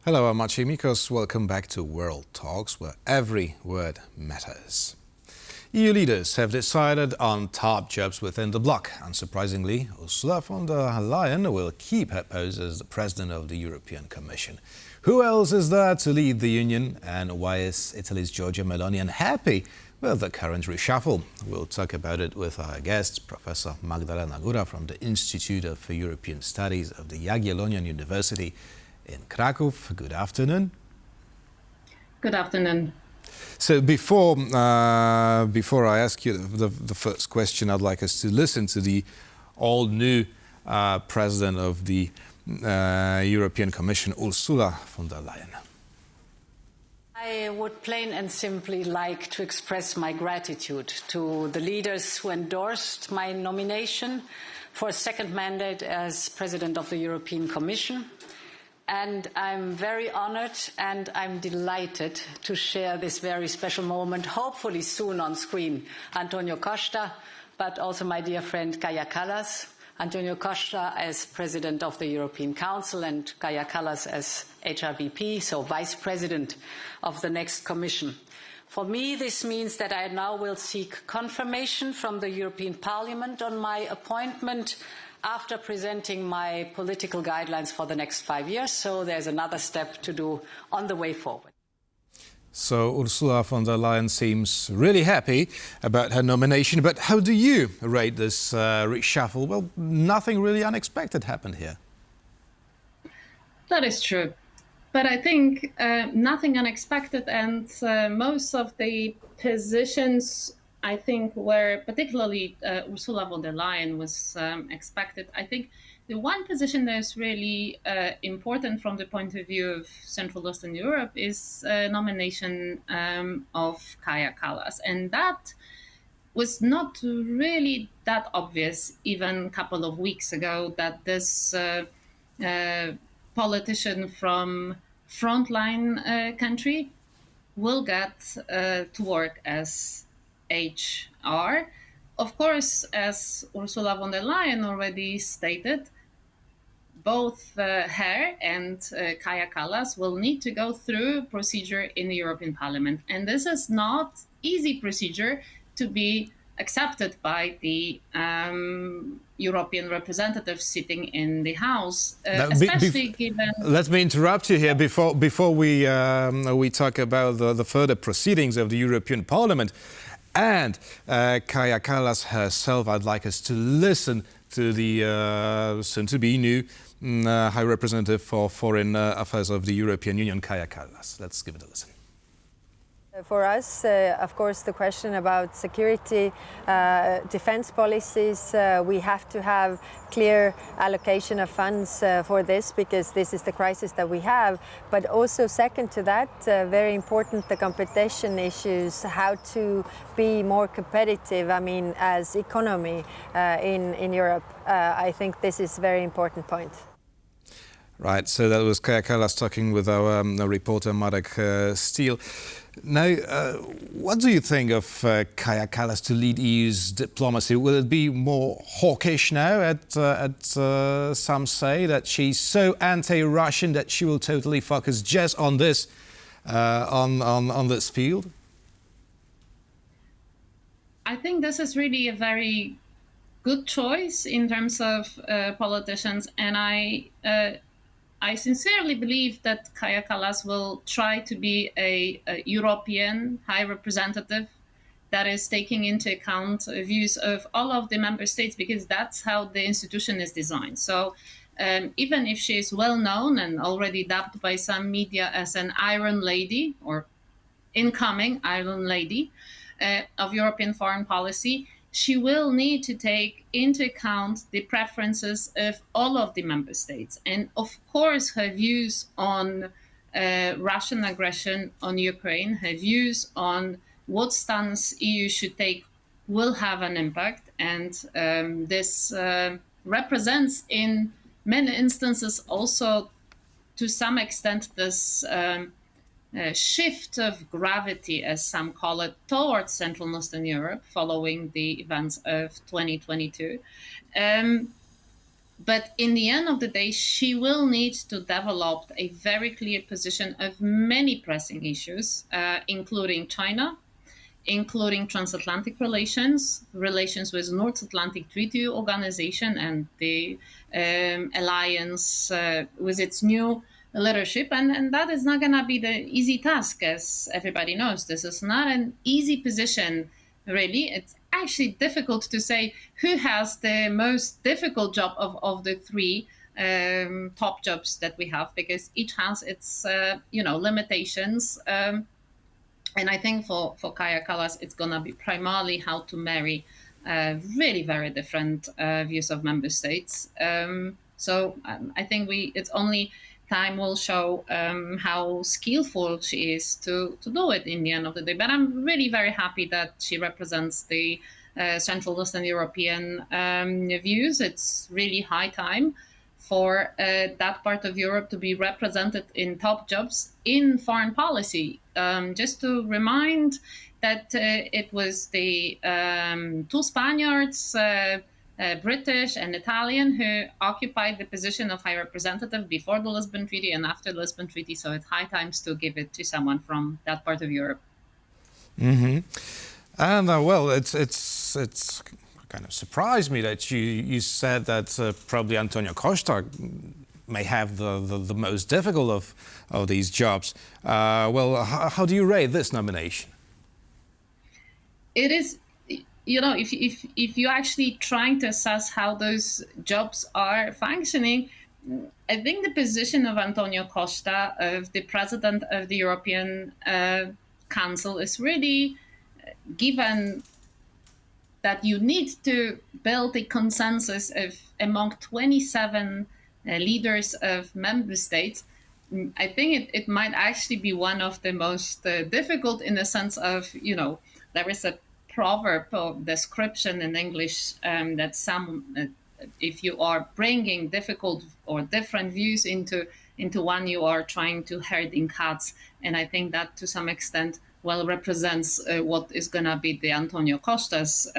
Hello, I'm Maciej Mikos. Welcome back to World Talks, where every word matters. EU leaders have decided on top jobs within the bloc. Unsurprisingly, Ursula von der Leyen will keep her post as the president of the European Commission. Who else is there to lead the Union, and why is Italy's Giorgia Meloni unhappy with the current reshuffle? We'll talk about it with our guest, Professor Magdalena Góra from the Institute of European Studies of the Jagiellonian University in Krakow. Good afternoon. Good afternoon. So before I ask you the first question, I'd like us to listen to the all-new president of the European Commission, Ursula von der Leyen. I would plain and simply like to express my gratitude to the leaders who endorsed my nomination for a second mandate as President of the European Commission. And I'm very honored and I'm delighted to share this very special moment, hopefully soon on screen. Antonio Costa, but also my dear friend Kaja Kallas. Antonio Costa as President of the European Council and Kaja Kallas as HRVP, so Vice President of the next Commission. For me, this means that I now will seek confirmation from the European Parliament on my appointment after presenting my political guidelines for the next 5 years. So there's another step to do on the way forward. So Ursula von der Leyen seems really happy about her nomination. But how do you rate this reshuffle? Well, nothing really unexpected happened here. That is true. But I think nothing unexpected, and most of the positions I think where particularly Ursula von der Leyen was expected. I think the one position that is really important from the point of view of Central Eastern Europe is nomination of Kaja Kallas. And that was not really that obvious even a couple of weeks ago, that this politician from frontline country will get to work as HR. Of course, as Ursula von der Leyen already stated, both her and Kaja Kallas will need to go through procedure in the European Parliament. And this is not easy procedure to be accepted by the European representatives sitting in the House, especially given... Let me interrupt you here before we talk about the further proceedings of the European Parliament. And Kaja Kallas herself, I'd like us to listen to the soon-to-be new High Representative for Foreign Affairs of the European Union, Kaja Kallas. Let's give it a listen. For us, of course, the question about security, defense policies, we have to have clear allocation of funds for this, because this is the crisis that we have. But also second to that, very important, the competition issues, how to be more competitive, I mean, as economy in Europe. I think this is a very important point. Right, so that was Kaja Kallas talking with our reporter Marek Steele. Now, what do you think of Kaja Kallas to lead EU's diplomacy? Will it be more hawkish now, some say, that she's so anti-Russian that she will totally focus just on this, on this field? I think this is really a very good choice in terms of politicians, and I sincerely believe that Kaja Kallas will try to be a European High Representative that is taking into account views of all of the member states, because that's how the institution is designed. So even if she is well known and already dubbed by some media as an Iron Lady or incoming Iron Lady of European foreign policy, she will need to take into account the preferences of all of the member states. And of course, her views on Russian aggression on Ukraine, her views on what stance EU should take will have an impact. And this represents in many instances also, to some extent, this shift of gravity, as some call it, towards Central and Eastern Europe following the events of 2022. But in the end of the day, she will need to develop a very clear position of many pressing issues, including China, including transatlantic relations, relations with North Atlantic Treaty Organization and the alliance with its new leadership. And that is not going to be the easy task, as everybody knows. This is not an easy position, really. It's actually difficult to say who has the most difficult job of the three top jobs that we have, because each has its limitations. And I think for Kaja Kallas, it's going to be primarily how to marry really very different views of member states. So I think it's only time will show how skillful she is to do it in the end of the day. But I'm really very happy that she represents the Central Eastern European views. It's really high time for that part of Europe to be represented in top jobs in foreign policy. Just to remind that it was the two Spaniards, British and Italian, who occupied the position of High Representative before the Lisbon Treaty and after the Lisbon Treaty. So it's high times to give it to someone from that part of Europe. Mm-hmm. And well, it's kind of surprised me that you said that probably Antonio Costa may have the most difficult of these jobs. Well, how do you rate this nomination? It is, if you're actually trying to assess how those jobs are functioning, I think the position of Antonio Costa, of the president of the European Council, is really given that you need to build a consensus among 27 leaders of member states. I think it might actually be one of the most difficult, in the sense of, there is a proverb or description in English that if you are bringing difficult or different views into one, you are trying to herding cats. And I think that to some extent well represents what is going to be the Antonio Costa's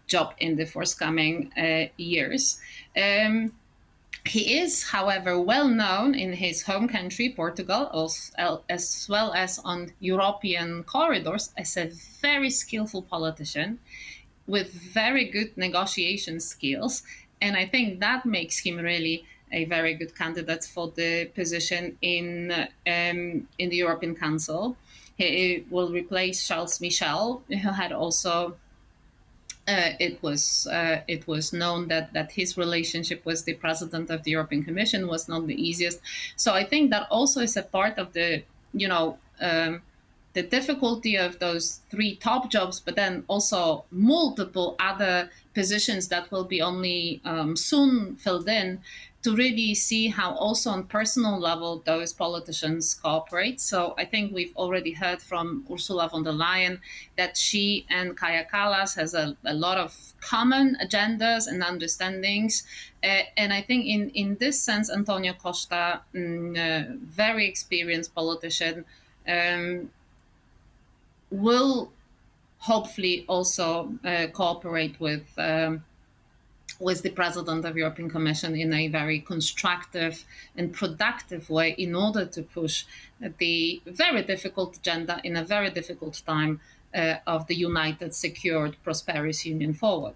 job in the forthcoming years. He is, however, well known in his home country, Portugal, as well as on European corridors, as a very skillful politician with very good negotiation skills. And I think that makes him really a very good candidate for the position in the European Council. He will replace Charles Michel, who had also it was known that his relationship with the president of the European Commission was not the easiest. So I think that also is a part of the the difficulty of those three top jobs, but then also multiple other positions that will be only soon filled in, to really see how also on personal level those politicians cooperate. So I think we've already heard from Ursula von der Leyen that she and Kaja Kallas has a lot of common agendas and understandings. And I think in this sense, Antonio Costa, very experienced politician, will hopefully also cooperate with the president of the European Commission in a very constructive and productive way, in order to push the very difficult agenda in a very difficult time of the united, secured, prosperous Union forward.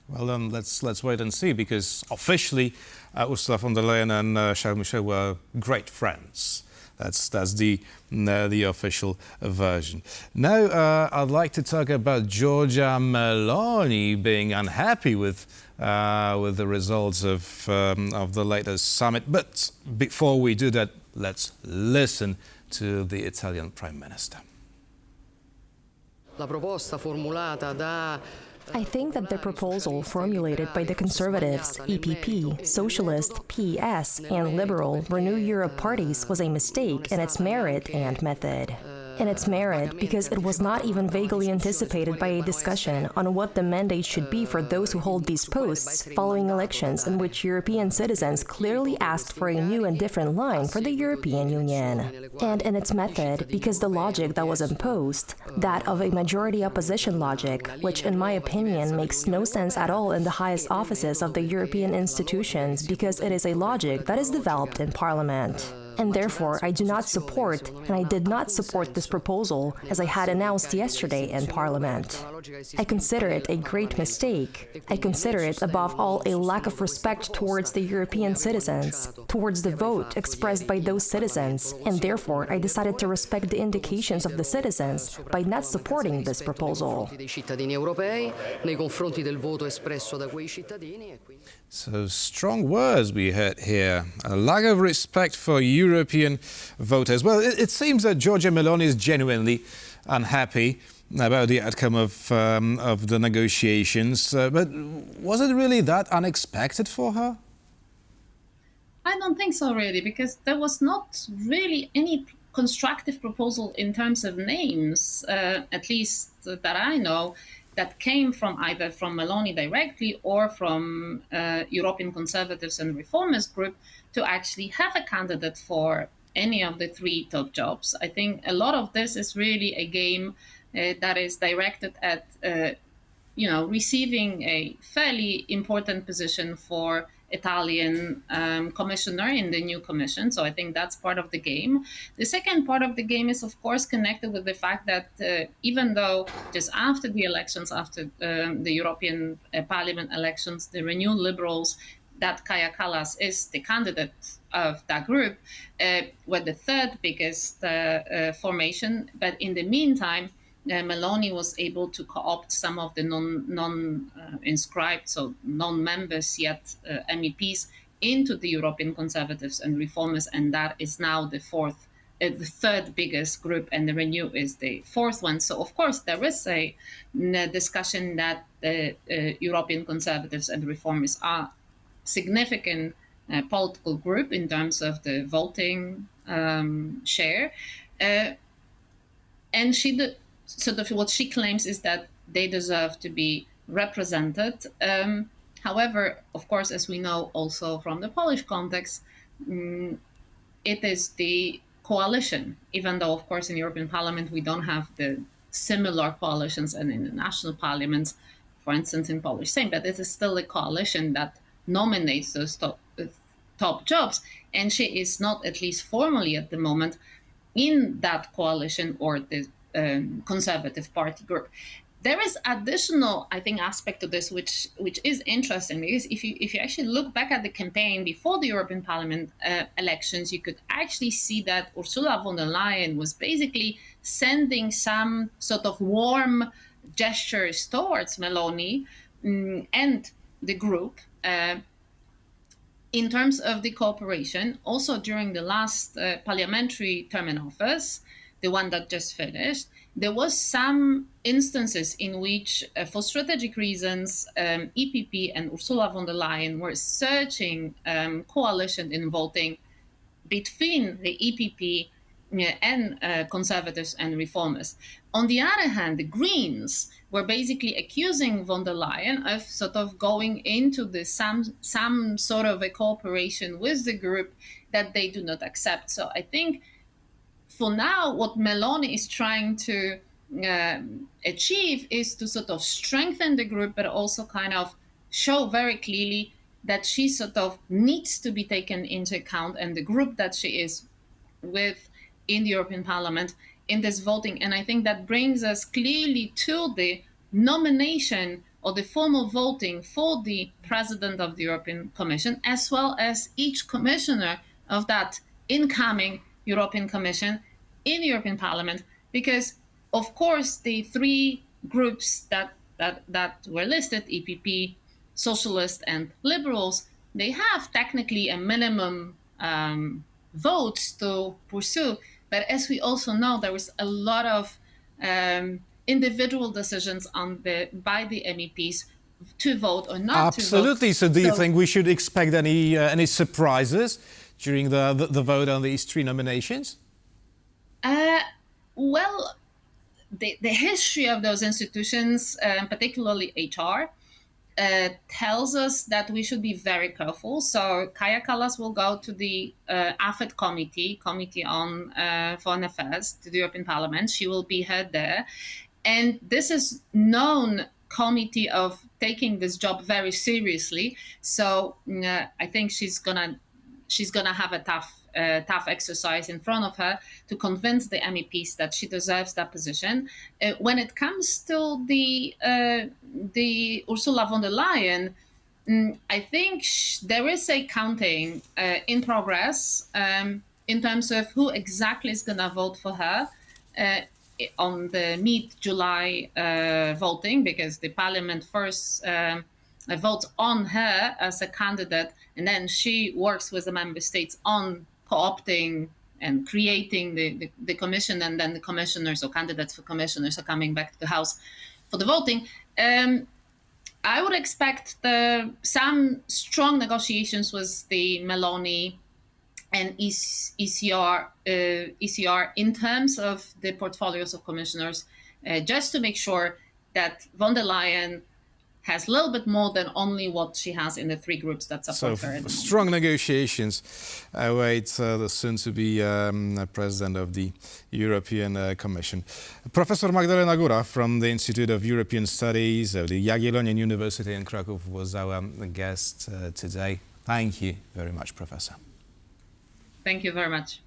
Well, then let's wait and see, because officially Ursula von der Leyen and Charles Michel were great friends. That's the official version. Now I'd like to talk about Giorgia Meloni being unhappy with the results of the latest summit. But before we do that, let's listen to the Italian Prime Minister. I think that the proposal formulated by the Conservatives, EPP, Socialist, PS, and Liberal Renew Europe parties was a mistake in its merit and method. in its merit because it was not even vaguely anticipated by a discussion on what the mandate should be for those who hold these posts following elections in which European citizens clearly asked for a new and different line for the European Union. And in its method because the logic that was imposed, that of a majority opposition logic, which in my opinion makes no sense at all in the highest offices of the European institutions because it is a logic that is developed in Parliament. And therefore, I do not support, and I did not support this proposal, as I had announced yesterday in Parliament. I consider it a great mistake. I consider it, above all, a lack of respect towards the European citizens, towards the vote expressed by those citizens, and therefore I decided to respect the indications of the citizens by not supporting this proposal. So strong words we heard here. A lack of respect for European voters. Well, it seems that Giorgia Meloni is genuinely unhappy about the outcome of the negotiations. But was it really that unexpected for her? I don't think so, really, because there was not really any constructive proposal in terms of names, at least that I know, that came from either from Meloni directly or from European Conservatives and Reformers group to actually have a candidate for any of the three top jobs. I think a lot of this is really a game that is directed at, receiving a fairly important position for Italian commissioner in the new commission. So I think that's part of the game. The second part of the game is, of course, connected with the fact that even though just after the elections, after the European Parliament elections, the Renew Liberals, that Kaja Kallas is the candidate of that group, were the third biggest formation. But in the meantime, Meloni was able to co-opt some of the non-inscribed, so non-members yet MEPs into the European Conservatives and Reformers, and that is now the third biggest group, and the Renew is the fourth one. So, of course, there is a discussion that the European Conservatives and Reformers are significant political group in terms of the voting share, and what she claims is that they deserve to be represented. However, of course, as we know also from the Polish context, it is the coalition, even though, of course, in European Parliament, we don't have the similar coalitions and in the national parliaments, for instance, in Polish Sejm, but it is still a coalition that nominates those top jobs. And she is not, at least formally at the moment, in that coalition or the Conservative Party group. There is additional, I think, aspect to this which is interesting, because if you actually look back at the campaign before the European Parliament elections, you could actually see that Ursula von der Leyen was basically sending some sort of warm gestures towards Meloni and the group in terms of the cooperation. Also during the last parliamentary term in office, the one that just finished, there was some instances in which, for strategic reasons, EPP and Ursula von der Leyen were searching coalition in voting between the EPP and Conservatives and Reformers. On the other hand, the Greens were basically accusing von der Leyen of sort of going into some sort of a cooperation with the group that they do not accept. So I think for now, what Meloni is trying to achieve is to sort of strengthen the group, but also kind of show very clearly that she sort of needs to be taken into account, and the group that she is with in the European Parliament in this voting. And I think that brings us clearly to the nomination or the formal voting for the President of the European Commission, as well as each commissioner of that incoming European Commission in the European Parliament, because of course the three groups that were listed, EPP, Socialists and Liberals, they have technically a minimum votes to pursue. But as we also know, there was a lot of individual decisions by the MEPs to vote or not to vote. Absolutely. So do you think we should expect any surprises during the vote on these three nominations? Well, the history of those institutions, particularly HR, tells us that we should be very careful. So Kaja Kallas will go to the AFET Committee on Foreign Affairs, to the European Parliament. She will be heard there. And this is known committee of taking this job very seriously. So I think she's gonna have a tough exercise in front of her to convince the MEPs that she deserves that position. When it comes to the Ursula von der Leyen, I think there is a counting in progress in terms of who exactly is going to vote for her on the mid-July voting, because the parliament first votes on her as a candidate, and then she works with the member states on co-opting and creating the commission, and then the commissioners or candidates for commissioners are coming back to the House for the voting. I would expect some strong negotiations with the Meloni and ECR in terms of the portfolios of commissioners, just to make sure that von der Leyen has a little bit more than only what she has in the three groups that support her. Strong negotiations await the soon-to-be president of the European Commission. Professor Magdalena Góra from the Institute of European Studies of the Jagiellonian University in Krakow was our guest today. Thank you very much, Professor. Thank you very much.